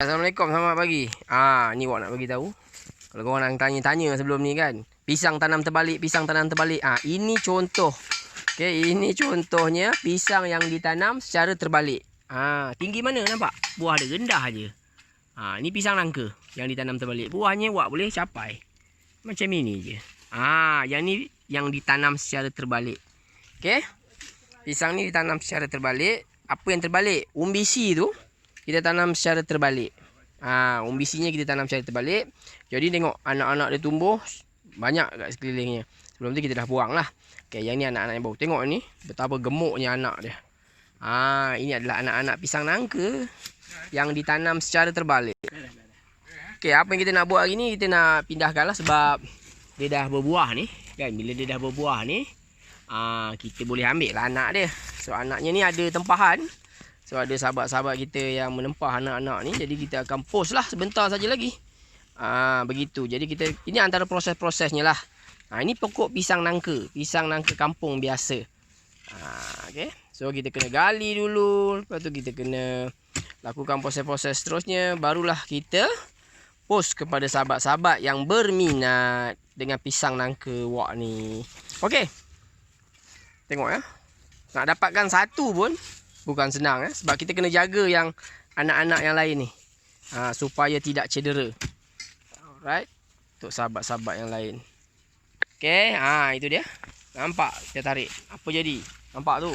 Assalamualaikum, selamat pagi. Ni awak nak bagi tahu. Kalau korang nak tanya-tanya sebelum ni kan, pisang tanam terbalik, pisang tanam terbalik. Ini contoh. Okey, ini contohnya pisang yang ditanam secara terbalik. Tinggi mana nampak? Buah dia rendah aje. Ini pisang nangka yang ditanam terbalik. Buahnya awak boleh capai. Macam ini je. Yang ni yang ditanam secara terbalik. Okey. Pisang ni ditanam secara terbalik. Apa yang terbalik? Umbisi tu kita tanam secara terbalik. Umbisinya kita tanam secara terbalik. Jadi tengok anak-anak dia tumbuh banyak kat sekelilingnya. Sebelum tu kita dah buang lah. Okay, yang ni anak-anak yang baru. Tengok ni betapa gemuknya anak dia. Ini adalah anak-anak pisang nangka yang ditanam secara terbalik. Okay, apa yang kita nak buat hari ni, kita nak pindahkan lah sebab dia dah berbuah ni. Kan, bila dia dah berbuah ni, kita boleh ambil lah anak dia. So anaknya ni ada tempahan. So ada sahabat-sahabat kita yang menempah anak-anak ni. Jadi kita akan post lah sebentar saja lagi. Begitu. Jadi kita, ini antara proses-prosesnya lah. Ini pokok pisang nangka. Pisang nangka kampung biasa. Okay. So kita kena gali dulu. Lepas tu kita kena lakukan proses-proses seterusnya. Barulah kita post kepada sahabat-sahabat yang berminat dengan pisang nangka wak ni. Okay. Tengok ya. Nak dapatkan satu pun bukan senang sebab kita kena jaga yang anak-anak yang lain ni supaya tidak cedera. Alright. Untuk sahabat-sahabat yang lain. Okey, itu dia. Nampak kita tarik. Apa jadi? Nampak tu?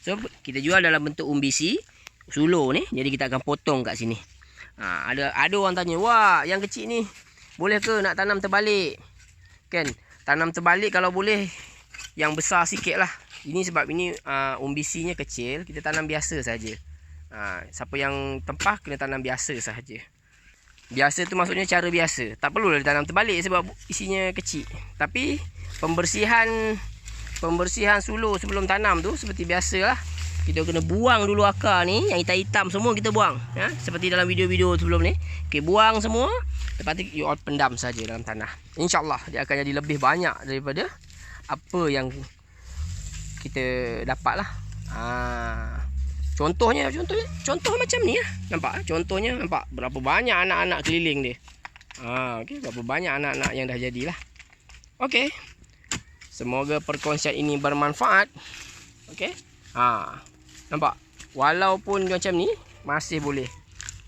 So kita jual dalam bentuk umbisi sulur ni. Jadi kita akan potong kat sini. Ada orang tanya, "Wah, yang kecil ni boleh ke nak tanam terbalik?" Kan? Tanam terbalik kalau boleh yang besar sikit lah. Ini sebab ini umbisinya kecil, kita tanam biasa saja. Siapa yang tempah kena tanam biasa sahaja. Biasa tu maksudnya cara biasa. Tak perlulah ditanam terbalik sebab isinya kecil. Tapi pembersihan sulur sebelum tanam tu seperti biasalah. Kita kena buang dulu akar ni, yang hitam-hitam semua kita buang. Seperti dalam video-video sebelum ni. Okey, buang semua. Lepas tu you all pendam saja dalam tanah. InsyaAllah dia akan jadi lebih banyak daripada apa yang kita dapat lah. Contoh macam ni lah. Nampak? Contohnya nampak berapa banyak anak-anak keliling dia. Okay, berapa banyak anak-anak yang dah jadilah. Okay. Semoga perkongsian ini bermanfaat. Okay. Nampak? Walaupun macam ni masih boleh.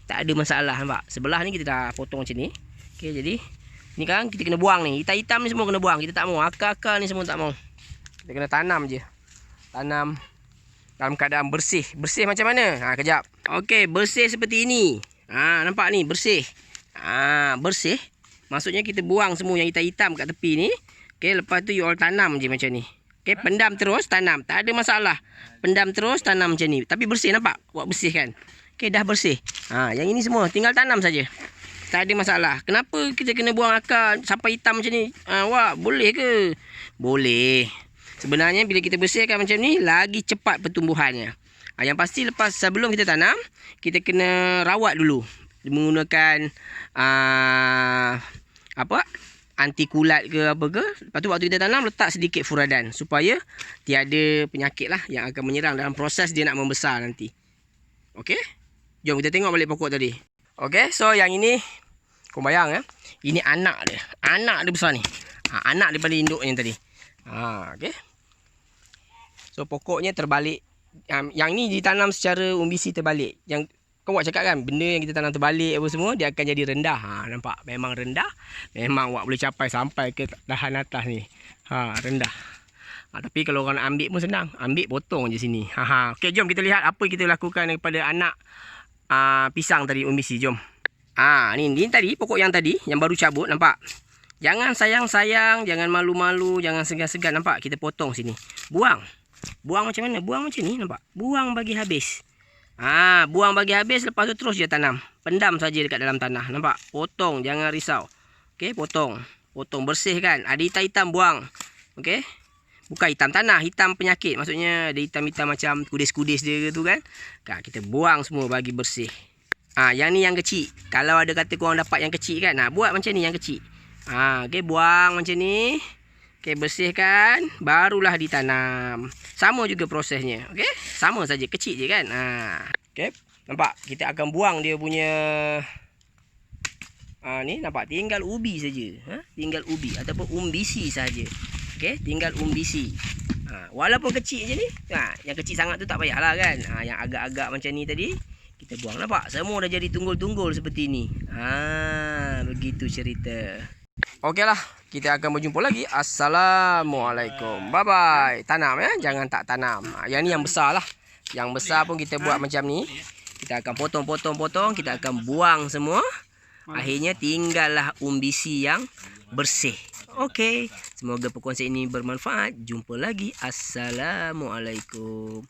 Tak ada masalah, nampak? Sebelah ni kita dah potong macam ni. Okay, jadi ni kan kita kena buang ni. Hitam-hitam ni semua kena buang. Kita tak mau. Akar-akar ni semua tak mau. Kita kena tanam je. Tanam dalam keadaan bersih. Bersih macam mana? Kejap. Okey, bersih seperti ini. Nampak ni, bersih. Bersih. Maksudnya kita buang semua yang hitam-hitam kat tepi ni. Okey, lepas tu you all tanam je macam ni. Okey, pendam terus, tanam. Tak ada masalah. Pendam terus, tanam macam ni. Tapi bersih, nampak? Buat bersih kan? Okey, dah bersih. Yang ini semua tinggal tanam saja. Tak ada masalah. Kenapa kita kena buang akar sampai hitam macam ni? Wah, boleh ke? Boleh. Sebenarnya bila kita bersihkan macam ni, lagi cepat pertumbuhannya. Yang pasti lepas sebelum kita tanam, kita kena rawat dulu. Menggunakan anti kulat ke apa ke. Lepas tu waktu kita tanam, letak sedikit furadan. Supaya tiada penyakit lah yang akan menyerang dalam proses dia nak membesar nanti. Okey? Jom kita tengok balik pokok tadi. Okey, so yang ini, kau bayang ini anak dia. Anak dia besar ni. Anak daripada induknya tadi. Okay. So pokoknya terbalik. Yang ni ditanam secara umbisi terbalik. Yang kau buat cakap kan, benda yang kita tanam terbalik apa semua, dia akan jadi rendah. Nampak? Memang rendah. Memang awak boleh capai sampai ke dahan atas ni. Rendah. Tapi kalau orang nak ambil pun senang. Ambil, potong je sini. Okay, jom kita lihat apa kita lakukan daripada anak pisang tadi umbisi. Jom. Ni tadi, pokok yang tadi, yang baru cabut, nampak? Jangan sayang-sayang, jangan malu-malu, jangan segan-segan. Nampak? Kita potong sini. Buang. Buang macam mana? Buang macam ni, nampak? Buang bagi habis. Buang bagi habis, lepas tu terus je tanam. Pendam saja dekat dalam tanah. Nampak? Potong, jangan risau. Okey, potong. Potong, bersihkan. Ada hitam-hitam, buang. Okey? Bukan hitam tanah, hitam penyakit. Maksudnya ada hitam-hitam macam kudis-kudis dia tu kan. Kita buang semua bagi bersih. Yang ni yang kecil. Kalau ada kata korang dapat yang kecil kan, buat macam ni yang kecil. Okey, buang macam ni. Okey, bersihkan, barulah ditanam. Sama juga prosesnya. Okey, sama saja, kecil je kan. Okey. Nampak? Kita akan buang dia punya ni nampak tinggal ubi saja. Tinggal ubi ataupun umbisi saja. Okey, tinggal umbisi. Walaupun kecil je ni. Yang kecil sangat tu tak payahlah kan. Yang agak-agak macam ni tadi kita buang. Nampak? Semua dah jadi tunggul-tunggul seperti ni. Begitu cerita. Okeylah, kita akan berjumpa lagi. Assalamualaikum. Bye bye. Tanam ya, jangan tak tanam. Yang ni yang besar lah. Yang besar pun kita buat macam ni. Kita akan potong, kita akan buang semua. Akhirnya tinggallah umbisi yang bersih. Okey, semoga perkongsian ini bermanfaat. Jumpa lagi. Assalamualaikum.